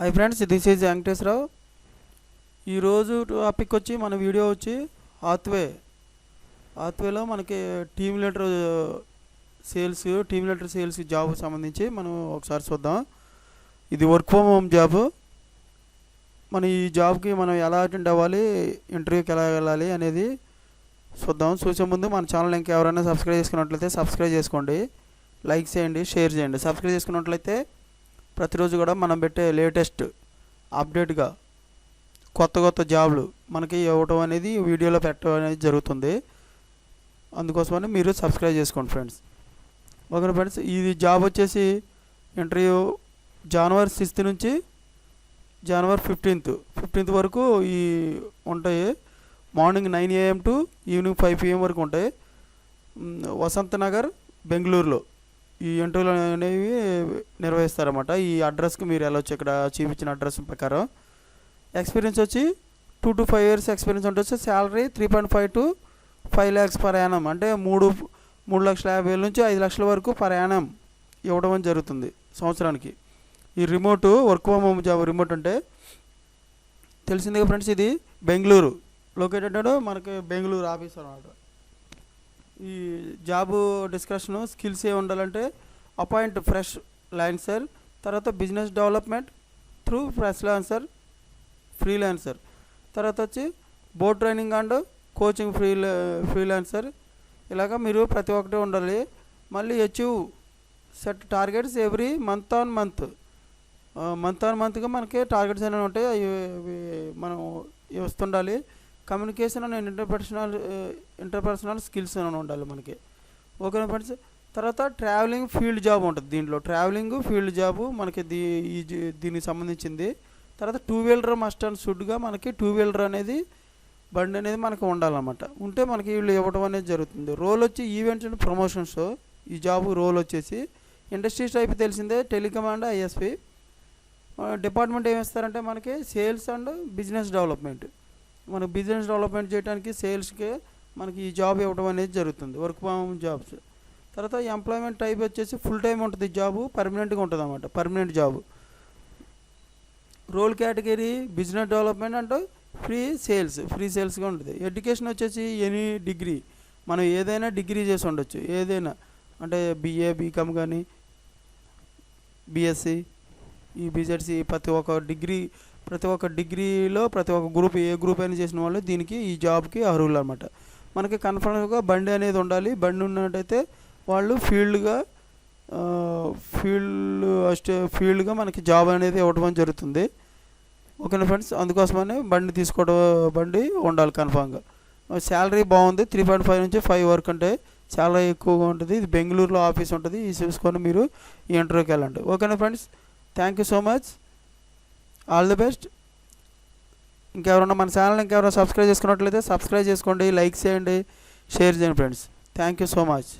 Hi friends, this is Venkateswararao. ఈరోజు topic వచ్చి మన వీడియో వచ్చి హాత్వేలో మనకి టీమ్ లీడర్ సేల్స్ జాబ్ సంబంధించి మనం ఒకసారి చూద్దాం. ఇది వర్క్ ఫ్రమ్ హోమ్ జాబ్. మన ఈ జాబ్కి మనం ఎలా అటెండ్ అవ్వాలి, ఇంటర్వ్యూకి ఎలా వెళ్ళాలి అనేది చూద్దాం. చూసే ముందు మన ఛానల్ ఇంకెవరైనా సబ్స్క్రైబ్ చేసుకున్నట్లయితే సబ్స్క్రైబ్ చేసుకోండి, లైక్ చేయండి, షేర్ చేయండి. సబ్స్క్రైబ్ చేసుకున్నట్లయితే ప్రతిరోజు కూడా మనం పెట్టే లేటెస్ట్ అప్డేట్గా కొత్త జాబ్లు మనకి ఇవ్వటం అనేది వీడియోలో పెట్టడం అనేది జరుగుతుంది. అందుకోసమని మీరు సబ్స్క్రైబ్ చేసుకోండి ఫ్రెండ్స్. ఓకే ఫ్రెండ్స్, ఇది జాబ్ వచ్చేసి ఇంటర్వ్యూ జనవరి 6 నుంచి జనవరి 15th వరకు ఈ ఉంటాయి. Morning 9 AM to evening 5 PM వరకు ఉంటాయి. వసంత నగర్, బెంగళూరులో ఈ ఇంటర్వ్యూలు అనేవి నిర్వహిస్తారన్నమాట. ఈ అడ్రస్కి మీరు వెళ్ళొచ్చు. ఇక్కడ చూపించిన అడ్రస్ ప్రకారం ఎక్స్పీరియన్స్ వచ్చి 2 to 5 years ఎక్స్పీరియన్స్ ఉంటుంది. Salary 3.5 to 5 lakhs per annum, అంటే 3,50,000 నుంచి 5 లక్షల వరకు పర్ యానం ఇవ్వడం జరుగుతుంది సంవత్సరానికి. ఈ remote work from home job. Remote అంటే తెలిసిందిగా ఫ్రెండ్స్, ఇది బెంగళూరు లొకేటెడ్, మనకి బెంగళూరు ఆఫీస్ అన్నమాట. ఈ జాబ్ డిస్కషన్ స్కిల్స్ ఏ ఉండాలంటే అపాయింట్ ఫ్రెష్ లైన్సర్, తర్వాత బిజినెస్ డెవలప్మెంట్ త్రూ ఫ్రీలాన్సర్, తర్వాత వచ్చి board training and coaching freelancer. ఇలాగా మీరు ప్రతి ఒక్కటి ఉండాలి. మళ్ళీ achieve set targets every month on మంత్గా మనకి టార్గెట్స్ అనేవి ఉంటాయి. అవి మనం వస్తుండాలి. కమ్యూనికేషన్ అండ్ ఇంటర్పర్సనల్ స్కిల్స్ అని ఉండాలి మనకి. Okay friends. తర్వాత ట్రావెలింగ్ ఫీల్డ్ జాబ్ ఉంటుంది. దీంట్లో ట్రావెలింగ్ ఫీల్డ్ జాబు మనకి దీనికి సంబంధించింది. తర్వాత 2-wheeler మస్ట్ అండ్ షుడ్గా మనకి 2-wheeler అనేది బండి అనేది మనకి ఉండాలన్నమాట. ఉంటే మనకి వీళ్ళు ఇవ్వడం అనేది జరుగుతుంది. రోల్ వచ్చి ఈవెంట్స్ అండ్ ప్రమోషన్స్. ఈ జాబ్ రోల్ వచ్చేసి ఇండస్ట్రీస్ టైప్ తెలిసిందే, టెలికామ్ అండ్ ISP. డిపార్ట్మెంట్ ఏమి ఇస్తారంటే మనకి సేల్స్ అండ్ బిజినెస్ డెవలప్మెంట్. మనకు బిజినెస్ డెవలప్మెంట్ చేయడానికి సేల్స్కి మనకి ఈ జాబ్ ఇవ్వడం అనేది జరుగుతుంది, వర్క్ ఫ్రమ్ హోమ్ జాబ్స్. తర్వాత ఎంప్లాయ్మెంట్ టైప్ వచ్చేసి ఫుల్ టైం ఉంటుంది. జాబు పర్మనెంట్గా ఉంటుంది అన్నమాట, permanent job. Role category business development అంటే ఫ్రీ సేల్స్గా ఉంటుంది. ఎడ్యుకేషన్ వచ్చేసి ఎనీ డిగ్రీ, మనం ఏదైనా డిగ్రీ చేసి ఉండొచ్చు. ఏదైనా అంటే BA, BCom కానీ BSc, ఈ BZC, ప్రతి ఒక్క డిగ్రీలో ప్రతి ఒక్క గ్రూప్, ఏ గ్రూప్ అయినా చేసిన వాళ్ళు దీనికి ఈ జాబ్కి అర్హులు అనమాట. మనకి కన్ఫర్మ్గా బండి అనేది ఉండాలి. బండి ఉన్నట్టయితే వాళ్ళు ఫీల్డ్గా మనకి జాబ్ అనేది ఇవ్వడం జరుగుతుంది. ఓకేనా ఫ్రెండ్స్. అందుకోసమని బండి ఉండాలి కన్ఫామ్గా. శాలరీ బాగుంది. 3.5 నుంచి 5 వరకు అంటే చాలా ఎక్కువగా ఉంటుంది. ఇది బెంగళూరులో ఆఫీస్ ఉంటుంది. ఇది చూసుకొని మీరు ఈ ఇంటర్వ్యూకి వెళ్ళండి. ఓకేనా friends, thank you so much, all the best. ఇంకెవరన్నా మన ఛానల్ సబ్స్క్రైబ్ చేసుకున్నట్లయితే సబ్స్క్రైబ్ చేసుకోండి, లైక్ చేయండి, షేర్ చేయండి friends. Thank you so much.